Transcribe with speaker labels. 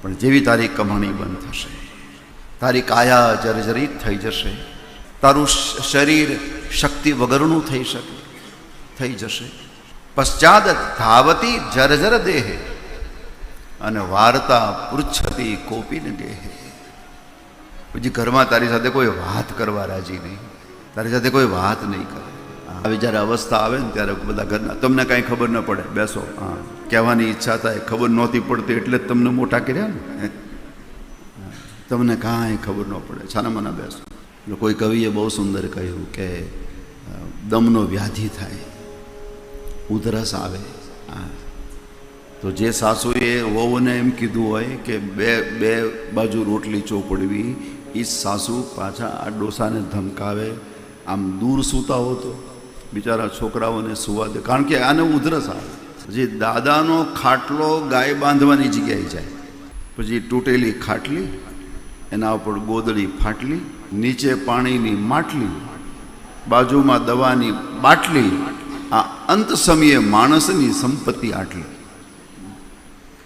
Speaker 1: પણ જેવી તારી કમાણી બંધ થશે, તારી કાયા જર્જરિત થઈ જશે, તારું શરીર શક્તિ વગરનું થઈ જશે. પશ્ચાદ ધાવતી જર્જર દેહે અને વાર્તા પૃચ્છતી કોપીને દેહે. પછી ઘરમાં તારી સાથે કોઈ વાત કરવા રાજી નહીં, તારી સાથે કોઈ વાત નહીં કરે. આવી જ્યારે અવસ્થા આવે ને ત્યારે બધા ઘરના, તમને કાંઈ ખબર ન પડે, બેસો, હા કહેવાની ઈચ્છા થાય, ખબર નહોતી પડતી એટલે જ તમને મોટા કર્યા ને, તમને કાંઈ ખબર ન પડે, છાના મના બેસો. એટલે કોઈ કવિએ બહુ સુંદર કહ્યું કે દમનો વ્યાધિ થાય, ઉધરસ આવે, હા, તો જે સાસુએ વહુને એમ કીધું હોય કે બે બાજુ રોટલી ચોપડવી, એ સાસુ પાછા આ ડોસાને ધમકાવે, આમ દૂર સૂતા હો તો બિચારા છોકરાઓને સુવા દે, કારણ કે આને ઉધરસ આવે. પછી દાદાનો ખાટલો ગાય બાંધવાની જગ્યાએ જાય, પછી તૂટેલી ખાટલી, એના ઉપર ગોદડી ફાટલી, નીચે પાણીની માટલી, બાજુમાં દવાની બાટલી, આ અંત સમયે માણસની સંપત્તિ આટલી.